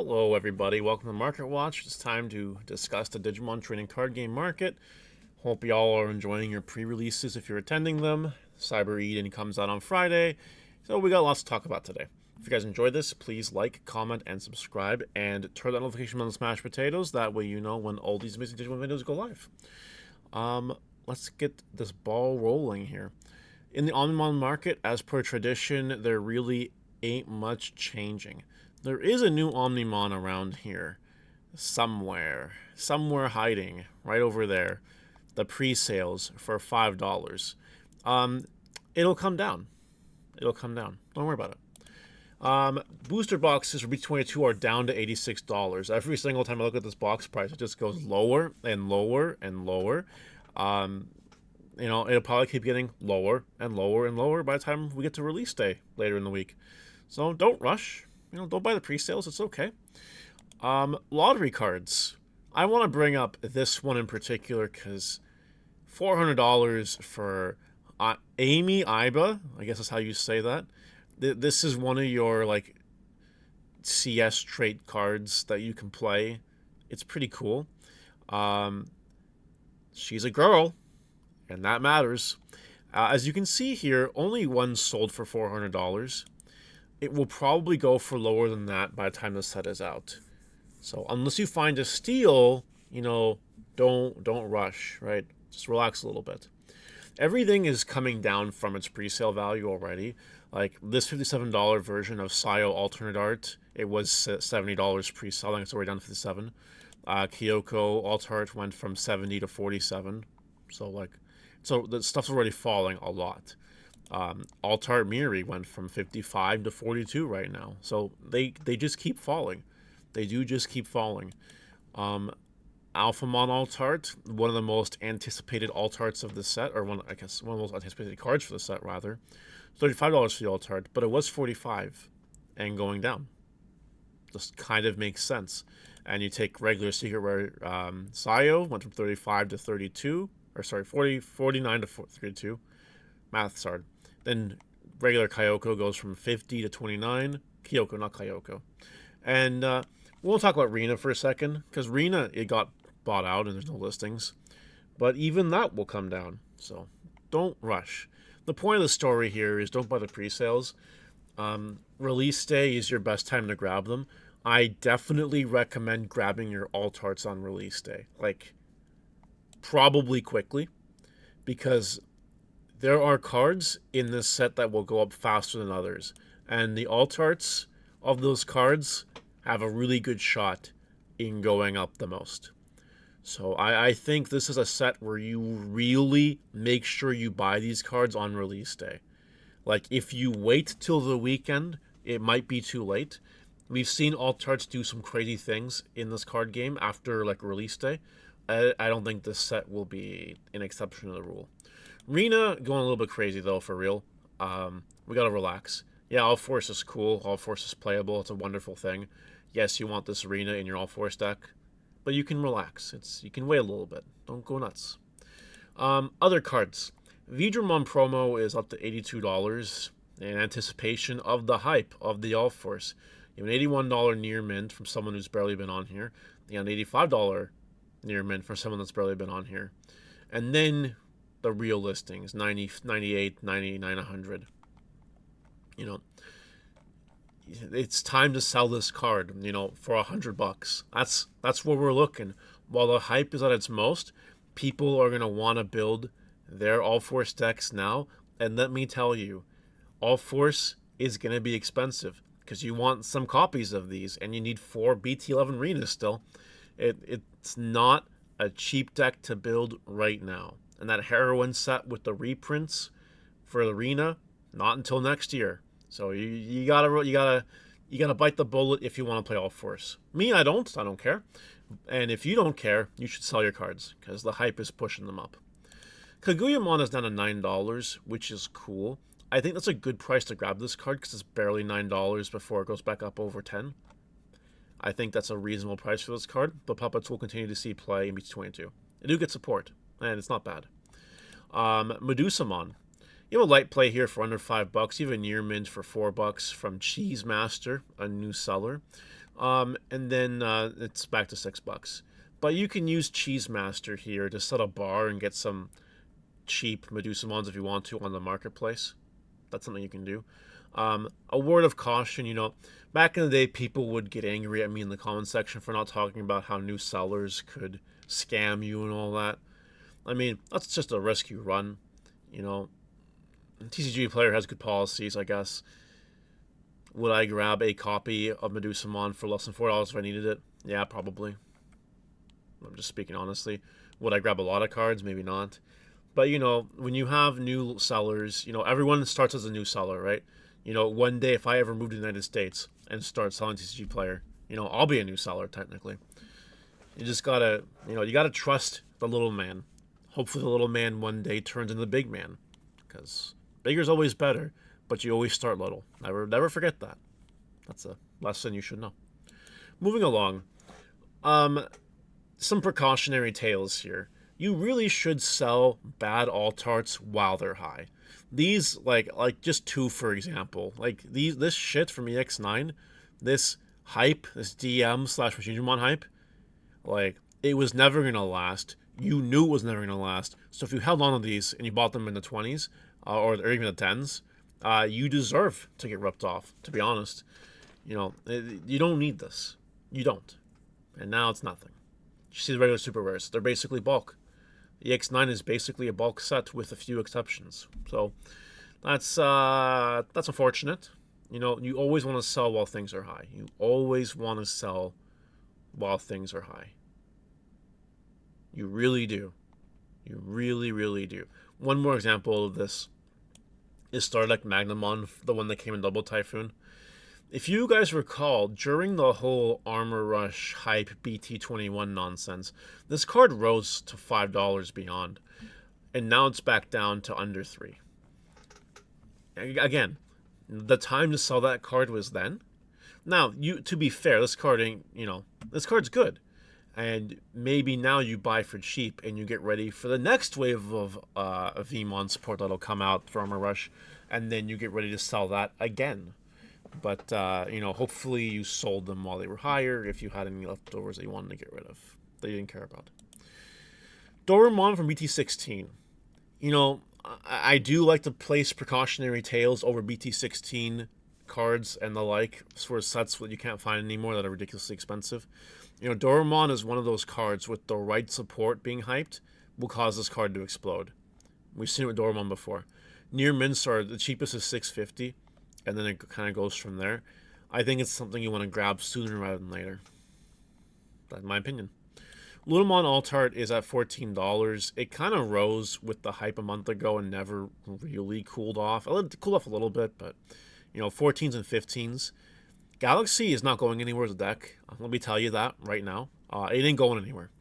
Hello everybody, welcome to Market Watch. It's time to discuss the Digimon trading card game market. Hope y'all are enjoying your pre-releases if you're attending them. Cyber Eden comes out on Friday, so we got lots to talk about today. If you guys enjoyed this, please like, comment, and subscribe, and turn that notification on the smashed potatoes. That way you know when all these amazing Digimon videos go live. Let's get this ball rolling here. In the Omnimon market, as per tradition, there really ain't much changing. There is a new Omnimon around here. Somewhere hiding, right over there. The pre-sales for $5. It'll come down. It'll come down. Don't worry about it. Booster boxes for B22 are down to $86. Every single time I look at this box price, it just goes lower and lower and lower. It'll probably keep getting lower and lower and lower by the time we get to release day later in the week. So don't rush. Don't buy the pre-sales. It's okay. Lottery cards. I want to bring up this one in particular because $400 for Amy Iba. I guess that's how you say that. This is one of your CS trait cards that you can play. It's pretty cool. She's a girl, and that matters. As you can see here, only one sold for $400. It will probably go for lower than that by the time the set is out. So unless you find a steal, don't rush, right? Just relax a little bit. Everything is coming down from its pre-sale value already. Like this $57 version of Sayo alternate art, it was $70 pre-selling. It's already down to $57. Kyoko alt art went from $70 to $47. So the stuff's already falling a lot. Alt-Art Miri went from 55 to 42 right now. So they just keep falling. They do just keep falling. Alphamon Alt-Art, one of the most anticipated Alt-Arts of the set, or one of the most anticipated cards for the set, rather. $35 for the Alt-Art, but it was $45 and going down. Just kind of makes sense. And you take regular Secret Rare Sayo, went from 35 to 32, or sorry, 49 to 32. Math's hard. Then regular Kyoko goes from 50 to 29. Kyoko, not Kyoko. And we'll talk about Rena for a second, because Rena, it got bought out and there's no listings. But even that will come down, so don't rush. The point of the story here is don't buy the pre-sales. Release day is your best time to grab them. I definitely recommend grabbing your alt-arts on release day. Probably quickly, because there are cards in this set that will go up faster than others. And the alt-arts of those cards have a really good shot in going up the most. So I think this is a set where you really make sure you buy these cards on release day. If you wait till the weekend, it might be too late. We've seen alt-arts do some crazy things in this card game after release day. I don't think this set will be an exception to the rule. Rena going a little bit crazy, though, for real. We gotta relax. Yeah, All Force is cool. All Force is playable. It's a wonderful thing. Yes, you want this Rena in your All Force deck, but you can relax. You can wait a little bit. Don't go nuts. Other cards. Digimon promo is up to $82 in anticipation of the hype of the All Force. You have an $81 near mint from someone who's barely been on here. You have an $85 near mint for someone that's barely been on here. And then the real listings, 90, 98, 99, 100. It's time to sell this card, for $100. That's where we're looking. While the hype is at its most, people are going to want to build their All Force decks now. And let me tell you, All Force is going to be expensive because you want some copies of these and you need 4 BT11 Renas still. It's not a cheap deck to build right now. And that Heroine set with the reprints for the Arena, not until next year. So you gotta bite the bullet if you want to play All Force. Me, I don't care. And if you don't care, you should sell your cards because the hype is pushing them up. Kaguyamon is down to $9, which is cool. I think that's a good price to grab this card because it's barely $9 before it goes back up over 10. I think that's a reasonable price for this card. The puppets will continue to see play in BT22. They do get support, and it's not bad. Medusamon. You have a light play here for under $5. You have a near mint for $4 from Cheese Master, a new seller. And then it's back to $6. But you can use Cheese Master here to set a bar and get some cheap Medusamos if you want to on the marketplace. That's something you can do. A word of caution, back in the day, people would get angry at me in the comment section for not talking about how new sellers could scam you and all that. I mean, that's just a risk you run. TCG Player has good policies, I guess. Would I grab a copy of Medusamos for less than $4 if I needed it? Yeah, probably. I'm just speaking honestly. Would I grab a lot of cards? Maybe not. But, when you have new sellers, everyone starts as a new seller, right? One day if I ever move to the United States and start selling TCG Player, I'll be a new seller technically. You just gotta, you gotta trust the little man. Hopefully the little man one day turns into the big man. Because bigger's always better, but you always start little. Never forget that. That's a lesson you should know. Moving along. Some precautionary tales here. You really should sell bad alt arts while they're high. These, like just two for example, this shit from EX9, this hype, this DM/Digimon hype, it was never gonna last. You knew it was never gonna last. So if you held on to these and you bought them in the 20s or even the 10s, you deserve to get ripped off. To be honest, you don't need this. You don't, and now it's nothing. You see the regular super rares; they're basically bulk. The EX9 is basically a bulk set with a few exceptions. So that's unfortunate. You always want to sell while things are high. You always want to sell while things are high. You really do. You really, really do. One more example of this is Stardeck Magnamon, the one that came in Double Typhoon. If you guys recall, during the whole Armor Rush hype BT21 nonsense, this card rose to $5 beyond, and now it's back down to under $3. Again, the time to sell that card was then. Now, to be fair, this card ain't, this card's good, and maybe now you buy for cheap and you get ready for the next wave of VMon support that'll come out for Armor Rush, and then you get ready to sell that again. But, hopefully you sold them while they were higher if you had any leftovers that you wanted to get rid of that you didn't care about. Doraemon from BT16. I do like to place precautionary tales over BT16 cards and the like for sets that you can't find anymore that are ridiculously expensive. Doraemon is one of those cards with the right support being hyped will cause this card to explode. We've seen it with Doraemon before. Near mints are the cheapest is $6.50. And then it kind of goes from there. I think it's something you want to grab sooner rather than later. That's my opinion. Lunamon Altart is at $14. It kind of rose with the hype a month ago and never really cooled off. It cooled off a little bit, but 14s and 15s. Galaxy is not going anywhere as a deck. Let me tell you that right now. It ain't going anywhere.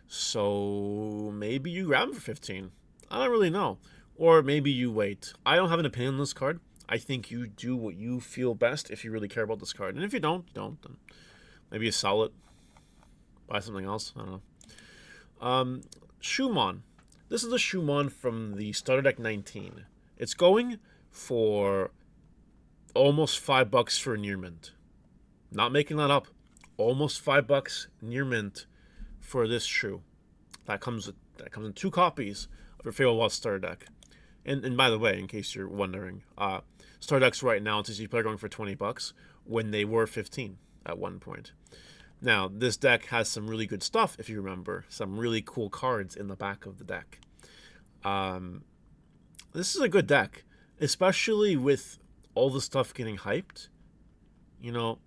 So maybe you grab it for 15. I don't really know. Or maybe you wait. I don't have an opinion on this card. I think you do what you feel best if you really care about this card. And if you don't, Then maybe you sell it. Buy something else. I don't know. Shumon. This is the Shumon from the Starter Deck 19. It's going for almost $5 for a near mint. Not making that up. Almost $5 near mint for this shoe. That comes in 2 copies of your favorite Wild Starter Deck. And by the way, in case you're wondering, Star Decks right now, TCG Player going for $20 when they were 15 at one point. Now, this deck has some really good stuff, if you remember. Some really cool cards in the back of the deck. This is a good deck, especially with all the stuff getting hyped. If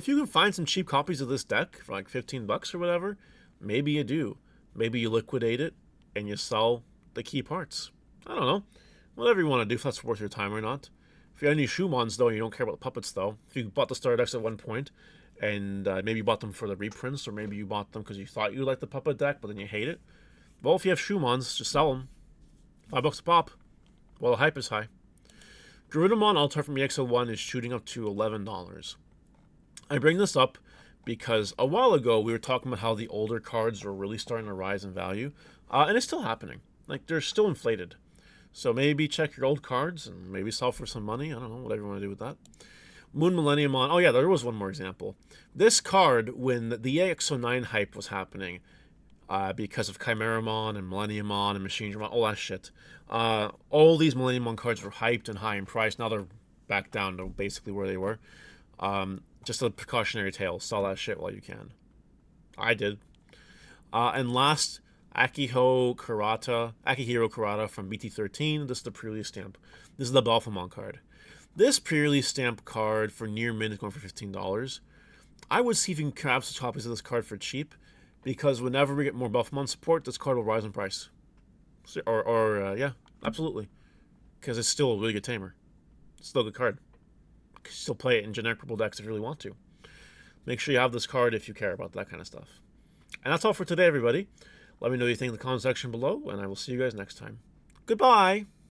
you can find some cheap copies of this deck for like $15 or whatever, maybe you do. Maybe you liquidate it and you sell the key parts. I don't know. Whatever you want to do, if that's worth your time or not. If you have any Shumons, though, and you don't care about the puppets, though, if you bought the Starter Decks at one point, and maybe you bought them for the reprints, or maybe you bought them because you thought you liked the puppet deck, but then you hate it, well, if you have Shumons, just sell them. $5 a pop. Well, the hype is high. Garudamon Altar from EXO1 is shooting up to $11. I bring this up because a while ago we were talking about how the older cards were really starting to rise in value, and it's still happening. They're still inflated. So maybe check your old cards and maybe sell for some money. I don't know, whatever you want to do with that. Moon Millenniumon. Oh yeah, there was one more example. This card, when the EXO9 hype was happening, because of Chimeramon and Millenniumon and Machinedramon, all that shit. All these Millenniumon cards were hyped and high in price. Now they're back down to basically where they were. Just a precautionary tale. Sell that shit while you can. I did. And last, Akihiro Kurata from BT13. This is the pre-release stamp. This is the Belphemon card. This pre-release stamp card for near mint is going for $15. I would see if you can grab some copies of this card for cheap, because whenever we get more Belphemon support, this card will rise in price. Yeah, absolutely. Because it's still a really good tamer. It's still a good card. You can still play it in generic purple decks if you really want to. Make sure you have this card if you care about that kind of stuff. And that's all for today, everybody. Let me know what you think in the comment section below, and I will see you guys next time. Goodbye!